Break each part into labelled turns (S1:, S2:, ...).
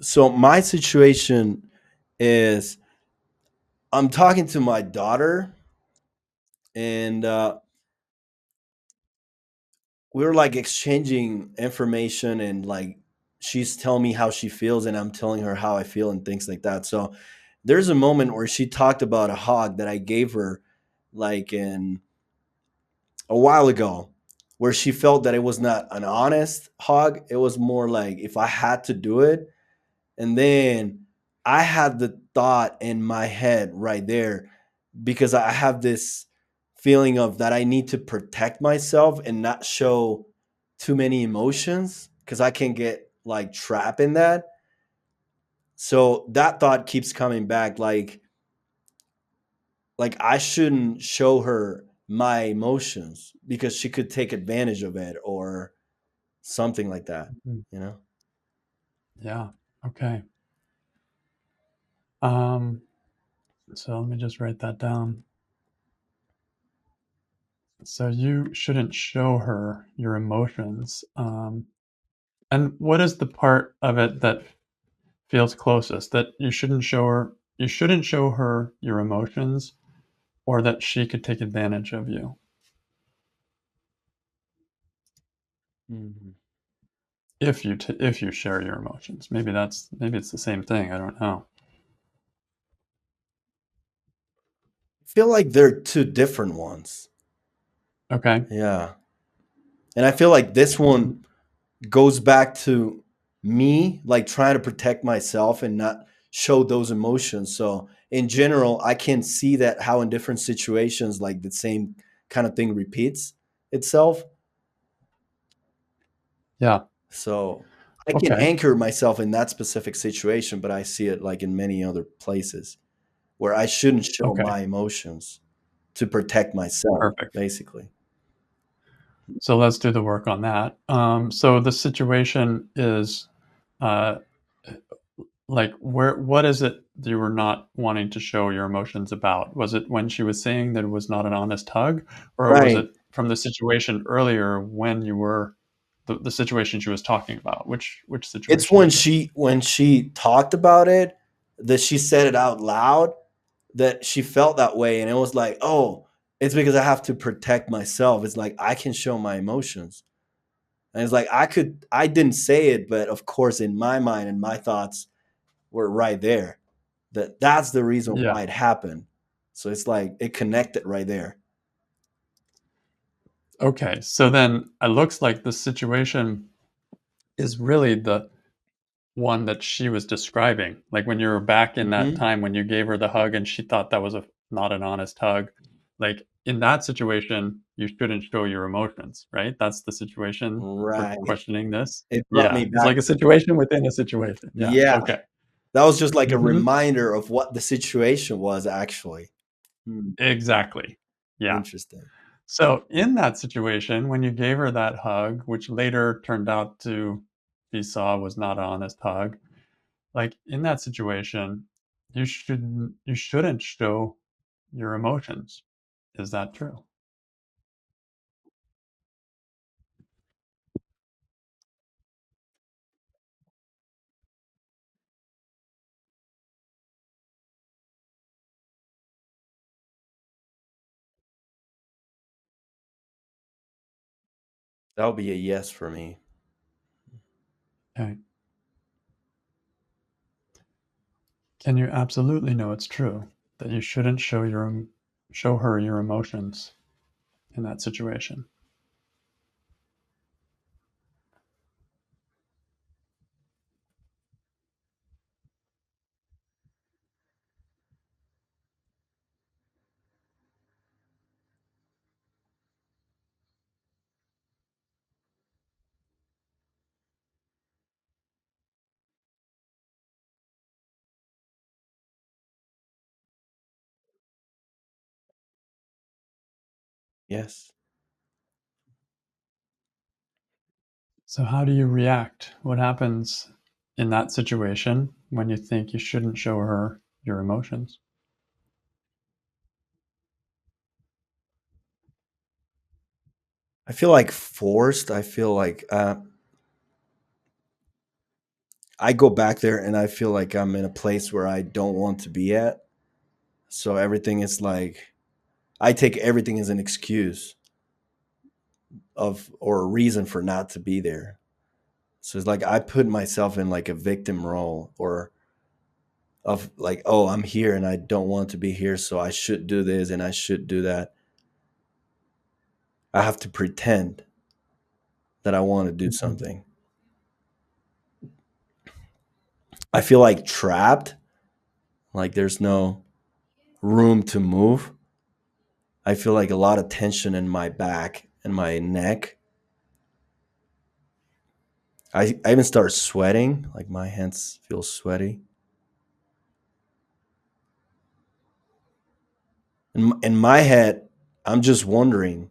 S1: So my situation is I'm talking to my daughter, and we're like exchanging information, and like she's telling me how she feels, and I'm telling her how I feel and things like that. So there's a moment where she talked about a hug that I gave her like in a while ago, where she felt that it was not an honest hug. It was more like if I had to do it. And then I had the thought in my head right there, because I have this feeling of that I need to protect myself and not show too many emotions, because I can get like trapped in that. So that thought keeps coming back, like I shouldn't show her my emotions because she could take advantage of it or something like that,
S2: Mhm.
S1: you know?
S2: Yeah. Okay. Um, so let me just write that down. So you shouldn't show her your emotions. And what is the part of it that feels closest? That you shouldn't show her your emotions, or that she could take advantage of you
S1: Mhm.
S2: if you share your emotions. Maybe it's the same thing. I don't know.
S1: I feel like they're two different ones.
S2: Okay.
S1: Yeah. And I feel like this one goes back to me, like trying to protect myself and not show those emotions. So in general, I can see that how in different situations, like the same kind of thing repeats itself.
S2: Yeah.
S1: So I can
S2: Okay.
S1: anchor myself in that specific situation, but I see it like in many other places where I shouldn't show
S2: Okay.
S1: my emotions to protect myself,
S2: Perfect.
S1: basically.
S2: So let's do the work on that. So the situation is, uh, like, what is it that you were not wanting to show your emotions about? Was it when she was saying that it was not an honest hug, or was
S1: Right.
S2: it from the situation earlier when you were the situation she was talking about? Which
S1: It's
S2: situation is it?
S1: when she talked about it, that she said it out loud, that she felt that way, and it was like, "Oh, it's because I have to protect myself." It's like I can show my emotions. And it's like I didn't say it, but of course in my mind and my thoughts were right there. That's the reason
S2: Yeah.
S1: why it happened. So it's like it connected right there.
S2: Okay. So then it looks like the situation is really the one that she was describing. Like when you were back in that
S1: Mhm.
S2: time when you gave her the hug and she thought that was a not an honest hug. Like in that situation, you shouldn't show your emotions, right? That's the situation for
S1: Right.
S2: questioning this.
S1: It brought
S2: Yeah,
S1: me
S2: it's
S1: back
S2: like a
S1: to it.
S2: situation within a situation. Yeah.
S1: Yeah.
S2: Okay.
S1: That was just like a
S2: Hmm.
S1: reminder of what the situation was actually. Hmm,
S2: Exactly. Yeah.
S1: interesting.
S2: So in that situation, when you gave her that hug, which later turned out to be saw was not an honest hug, like in that situation, you shouldn't show your emotions. Is that true?
S1: That would be a yes for me.
S2: Okay. Can you absolutely know it's true that you shouldn't show her your emotions in that situation?
S1: Yes.
S2: So how do you react? What happens in that situation when you think you shouldn't show her your emotions?
S1: I feel like forced. I feel like I go back there and I feel like I'm in a place where I don't want to be at. So everything is like I take everything as an excuse of or a reason for not to be there. So it's like I put myself in like a victim role or of like, oh, I'm here and I don't want to be here, so I should do this and I should do that. I have to pretend that I want to do
S2: Mhm.
S1: something. I feel like trapped, like there's no room to move. I feel like a lot of tension in my back and my neck. I even start sweating, like my hands feel sweaty. In my head, I'm just wondering,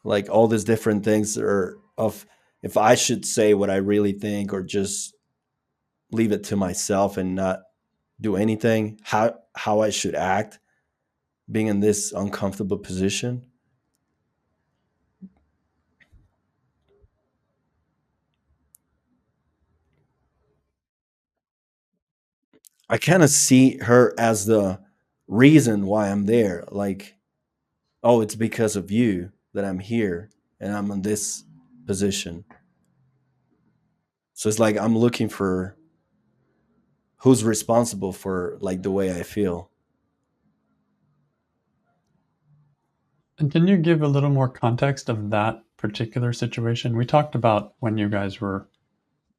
S1: like all these different things are of if I should say what I really think or just leave it to myself and not do anything, how I should act being in this uncomfortable position. I kind of see her as the reason why I'm there. Like, oh, it's because of you that I'm here and I'm in this position. So it's like I'm looking for who's responsible for like the way I feel.
S2: And can you give a little more context of that particular situation? We talked about when you guys were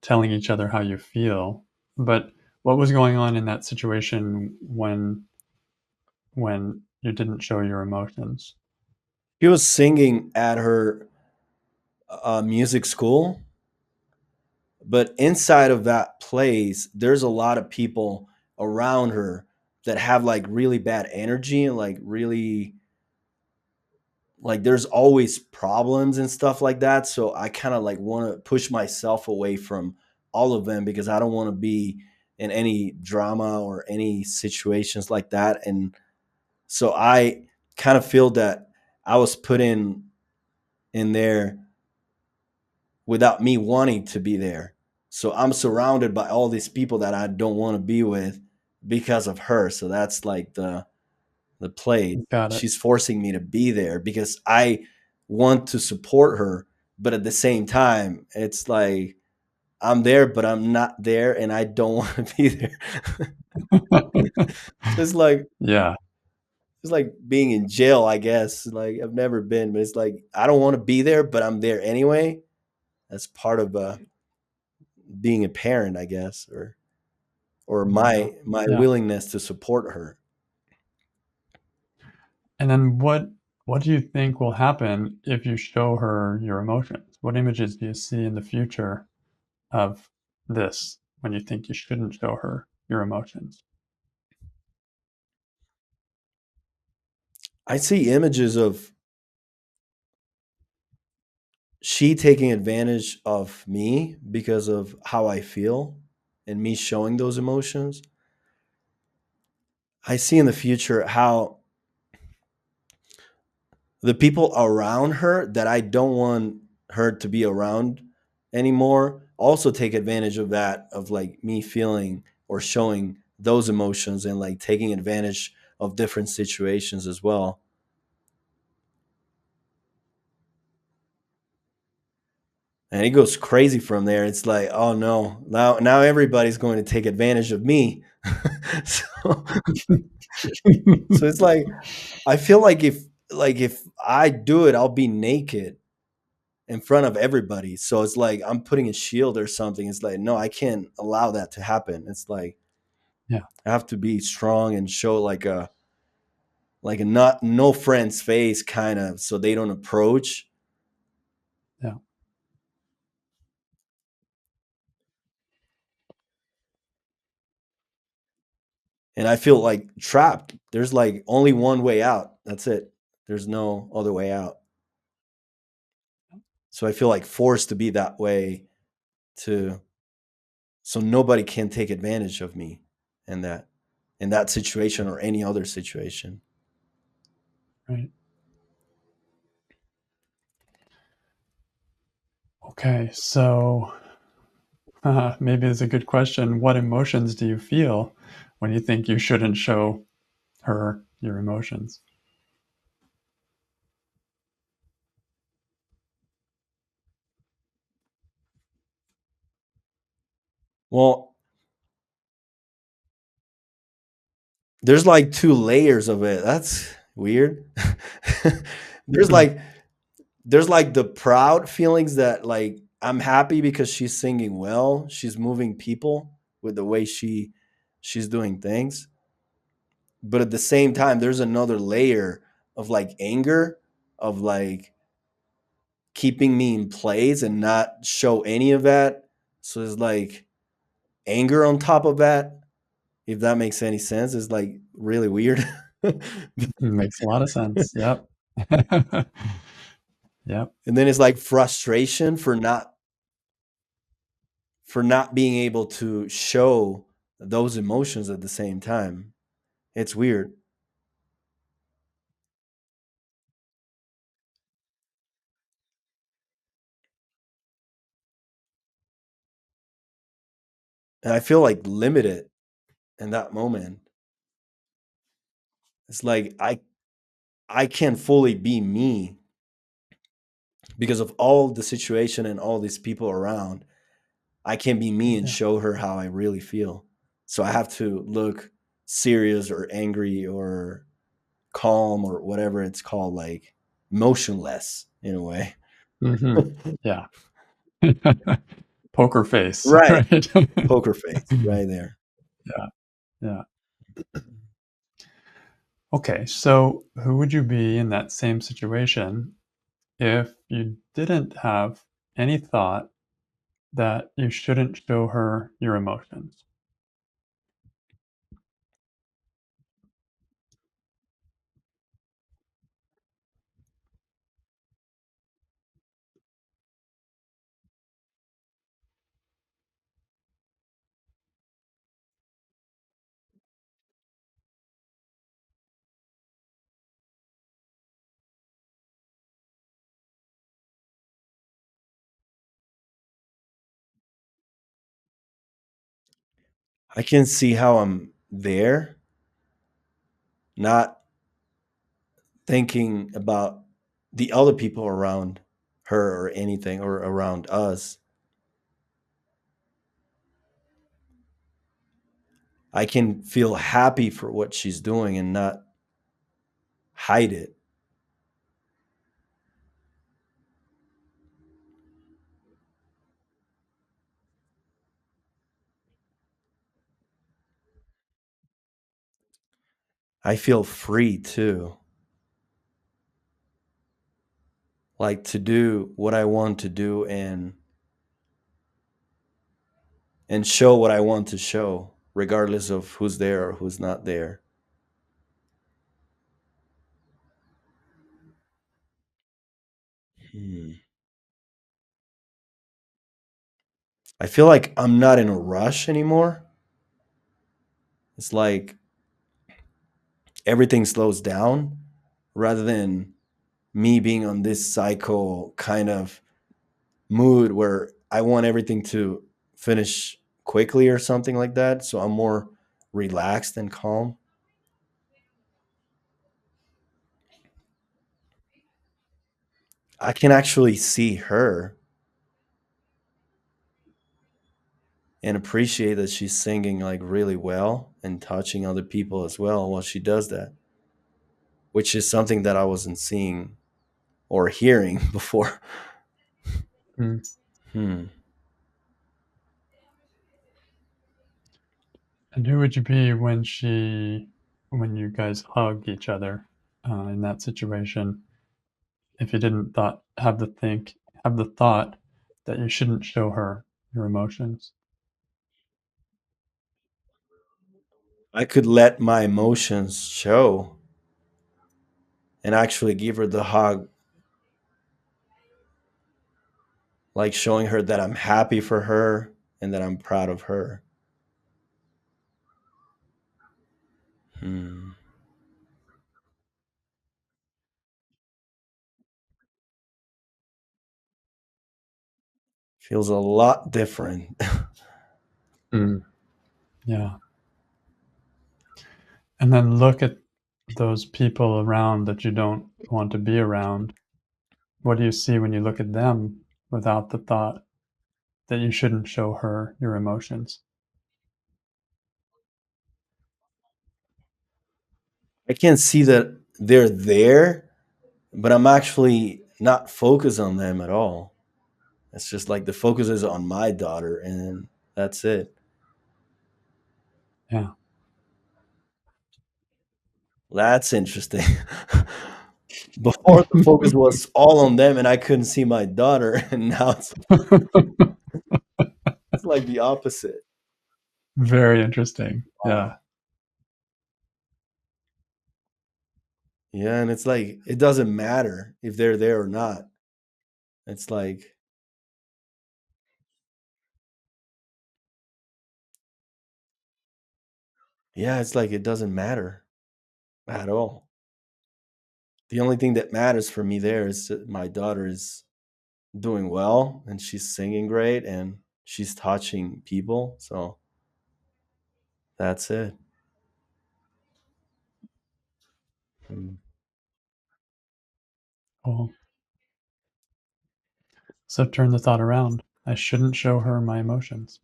S2: telling each other how you feel, but what was going on in that situation when you didn't show your emotions?
S1: She was singing at her music school, but inside of that place, there's a lot of people around her that have like really bad energy and like really like there's always problems and stuff like that. So I kind of like want to push myself away from all of them because I don't want to be in any drama or any situations like that. And so I kind of feel that I was put in there without me wanting to be there. So I'm surrounded by all these people that I don't want to be with because of her. So that's like the play.
S2: Got it.
S1: She's forcing me to be there because I want to support her, but at the same time, it's like I'm there, but I'm not there, and I don't want to be there. So
S2: Yeah,
S1: it's like being in jail, I guess. Like I've never been, but it's like I don't want to be there, but I'm there anyway. That's part of being a parent, I guess, or
S2: yeah,
S1: my
S2: yeah.
S1: willingness to support her.
S2: And then what do you think will happen if you show her your emotions? What images do you see in the future of this when you think you shouldn't show her your emotions?
S1: I see images of she taking advantage of me because of how I feel and me showing those emotions. I see in the future how the people around her that I don't want her to be around anymore also take advantage of that, of like me feeling or showing those emotions and like taking advantage of different situations as well. And it goes crazy from there. It's like, oh no, now everybody's going to take advantage of me. so, so it's like I feel like if I do it, I'll be naked in front of everybody. So it's like I'm putting a shield or something. It's like, no, I can't allow that to happen. It's like
S2: Yeah,
S1: I have to be strong and show like a not no friend's face kind of so they don't approach.
S2: yeah,
S1: And I feel like trapped. There's like only one way out. That's it. There's no other way out. So I feel like forced to be that way to so nobody can take advantage of me in that situation or any other situation.
S2: right. Okay, so maybe it's a good question. What emotions do you feel when you think you shouldn't show her your emotions?
S1: Well, there's like two layers of it. That's weird. there's
S2: Hmm.
S1: like there's like the proud feelings that like I'm happy because she's singing well, she's moving people with the way she's doing things. But at the same time, there's another layer of like anger, of like keeping me in place and not show any of that. So it's like anger on top of that, if that makes any sense. It's like really weird. And
S2: Makes a lot of sense. Yep. Yep.
S1: then it's like frustration for not being able to show those emotions at the same time. It's weird. And I feel like limited in that moment. It's like I can't fully be me because of all the situation and all these people around. I can't be me and
S2: Yeah.
S1: show her how I really feel. So I have to look serious or angry or calm or whatever it's called, like motionless in a way.
S2: Hmm. Yeah. Poker face,
S1: Right.
S2: right?
S1: Poker face right there.
S2: Yeah. Yeah. Okay, so who would you be in that same situation if you didn't have any thought that you shouldn't show her your emotions?
S1: I can see how I'm there, not thinking about the other people around her or anything or around us. I can feel happy for what she's doing and not hide it. I feel free too, like to do what I want to do and show what I want to show, regardless of who's there or who's not there. Hmm. I feel like I'm not in a rush anymore. It's like everything slows down rather than me being on this cycle kind of mood where I want everything to finish quickly or something like that. So I'm more relaxed and calm. I can actually see her and appreciate that she's singing like really well and touching other people as well while she does that, which is something that I wasn't seeing or hearing before.
S2: Mm.
S1: Hmm.
S2: And who would you be when you guys hug each other in that situation? If you didn't have the thought that you shouldn't show her your emotions.
S1: I could let my emotions show and actually give her the hug, like showing her that I'm happy for her and that I'm proud of her. Hmm. Feels a lot different.
S2: Mm. Yeah. And then look at those people around that you don't want to be around. What do you see when you look at them without the thought that you shouldn't show her your emotions?
S1: I can't see that they're there, but I'm actually not focused on them at all. It's just like the focus is on my daughter, and that's it.
S2: Yeah.
S1: That's interesting. Before the focus was all on them, and I couldn't see my daughter, and now it's like the opposite.
S2: Very interesting.
S1: Wow.
S2: Yeah.
S1: Yeah, and it's like it doesn't matter if they're there or not. It's like, yeah, it's like it doesn't matter at all. The only thing that matters for me there is that my daughter is doing well and she's singing great and she's touching people. So that's it. Mm.
S2: Cool. So turn the thought around. I shouldn't show her my emotions.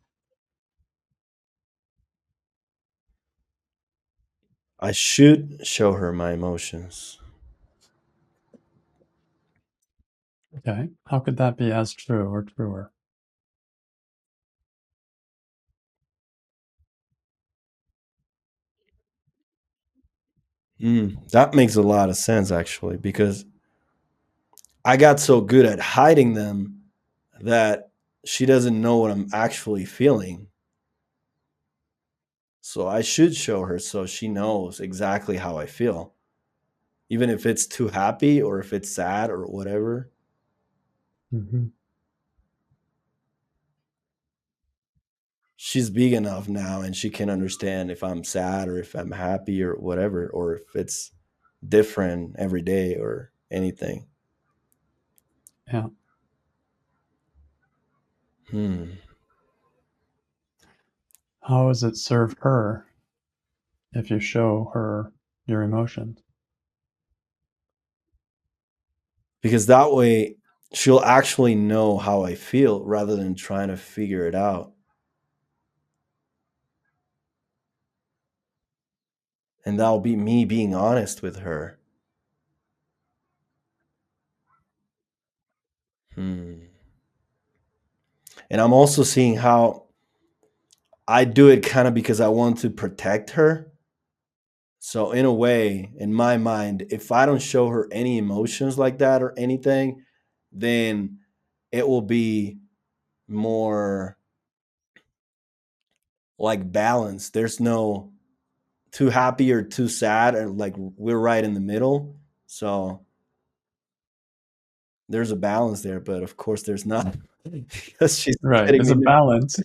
S1: I should show her my emotions
S2: Okay. How could that be as true or truer?
S1: That makes a lot of sense actually, because I got so good at hiding them that she doesn't know what I'm actually feeling. So I should show her so she knows exactly how I feel, even if it's too happy or if it's sad or whatever.
S2: Hmm.
S1: She's big enough now and she can understand if I'm sad or if I'm happy or whatever, or if it's different every day or anything.
S2: Yeah.
S1: Hmm.
S2: How does it serve her if you show her your emotions?
S1: Because that way she'll actually know how I feel rather than trying to figure it out. And that'll be me being honest with her. Hmm. And I'm also seeing how I do it kind of because I want to protect her. So, in a way, in my mind, if I don't show her any emotions like that or anything, then it will be more like balanced. There's no too happy or too sad, or like we're right in the middle. So, there's a balance there, but of course, there's not because she's
S2: Right.
S1: getting
S2: It's a
S1: me.
S2: balance,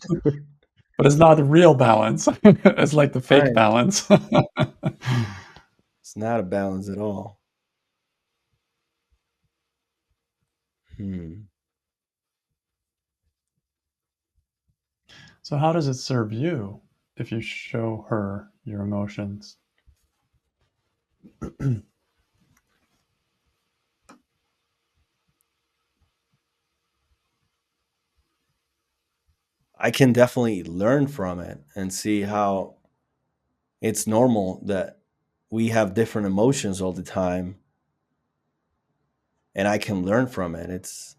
S2: but it's not the real balance. It's like the fake
S1: Right.
S2: balance.
S1: It's not a balance at all. Hmm.
S2: So, how does it serve you if you show her your emotions?
S1: I can definitely learn from it and see how it's normal that we have different emotions all the time, and I can learn from it. It's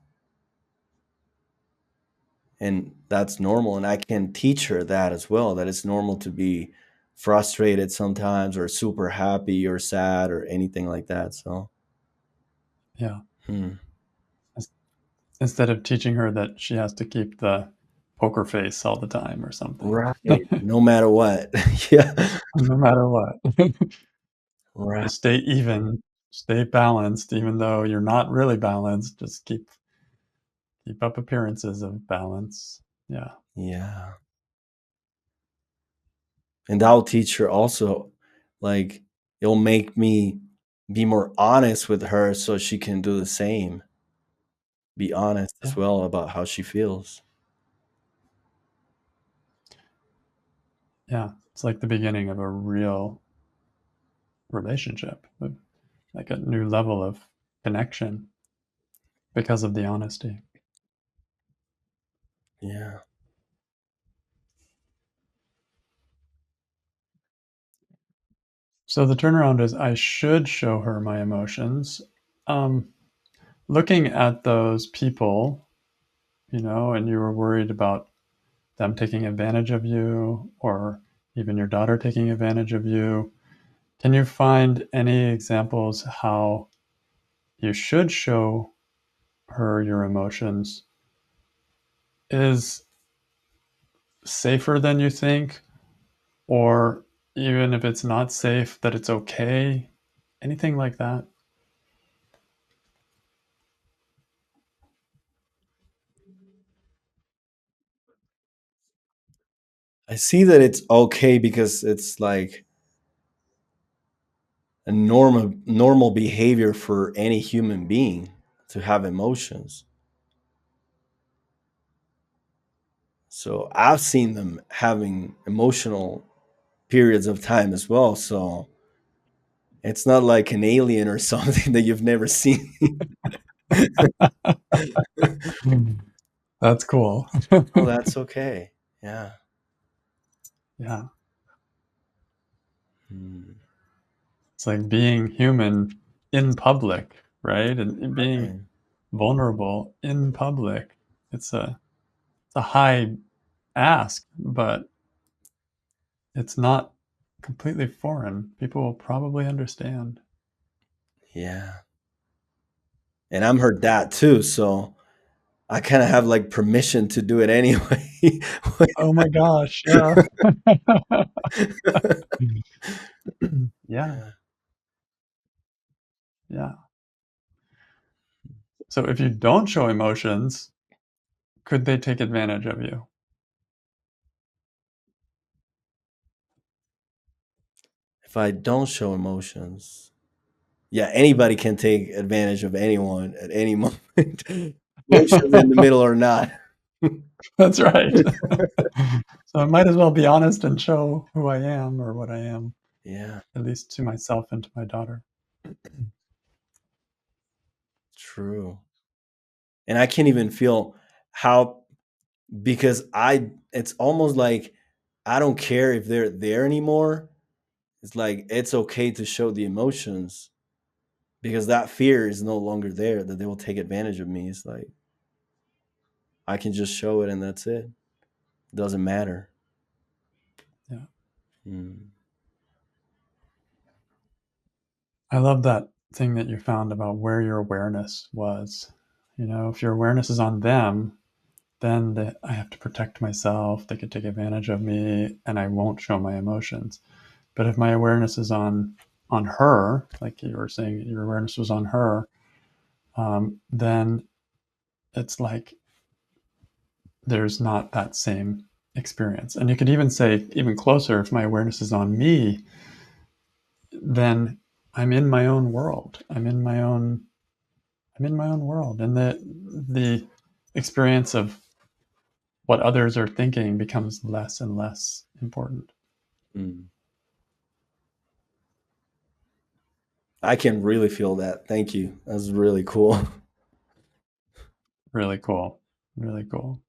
S1: and that's normal, and I can teach her that as well, that it's normal to be frustrated sometimes or super happy or sad or anything like that. So,
S2: Yeah.
S1: hmm.
S2: Ins- Instead of teaching her that she has to keep the poker face all the time or something.
S1: Right. No matter what. Yeah.
S2: No matter what.
S1: Right.
S2: Just stay even, stay balanced, even though you're not really balanced. Just keep up appearances of balance. Yeah.
S1: Yeah. And that'll teach her also, like, it'll make me be more honest with her so she can do the same. Be honest as
S2: Yeah.
S1: well about how she feels.
S2: Yeah, it's like the beginning of a real relationship, like a new level of connection because of the honesty.
S1: Yeah.
S2: So the turnaround is I should show her my emotions. Um, Looking at those people, and you were worried about them taking advantage of you or even your daughter taking advantage of you, can you find any examples how you should show her your emotions is safer than you think, or even if it's not safe, that it's okay? Anything like that?
S1: I see that it's okay because it's like a normal behavior for any human being to have emotions. So I've seen them having emotional periods of time as well. So it's not like an alien or something that you've never seen.
S2: That's cool.
S1: Oh, that's okay. Yeah.
S2: Yeah.
S1: Hmm.
S2: It's like being human in public, right? And being
S1: Right.
S2: vulnerable in public. It's a high ask, but it's not completely foreign. People will probably understand.
S1: Yeah. And I'm her dad too, so I kind of have like permission to do it anyway.
S2: Oh my gosh, yeah. Yeah,
S1: Yeah.
S2: yeah. So if you don't show emotions, could they take advantage of you?
S1: If I don't show emotions, yeah, anybody can take advantage of anyone at any moment, emotions in the middle or not.
S2: That's right. So I might as well be honest and show who I am or what I am,
S1: Yeah,
S2: at least to myself and to my daughter.
S1: true. And I can't even feel how, because it's almost like I don't care if they're there anymore. It's like it's okay to show the emotions because that fear is no longer there that they will take advantage of me. It's like I can just show it and that's it. Doesn't matter.
S2: Yeah.
S1: Mm.
S2: I love that thing that you found about where your awareness was. If your awareness is on them, then I have to protect myself. They could take advantage of me, and I won't show my emotions. But if my awareness is on her, like you were saying, your awareness was on her, then it's like there's not that same experience. And you could even say, even closer, if my awareness is on me, then I'm in my own world. I'm in my own world, and the experience of what others are thinking becomes less and less important.
S1: Mm. I can really feel that. Thank you. That's really cool.
S2: Really cool. Really cool.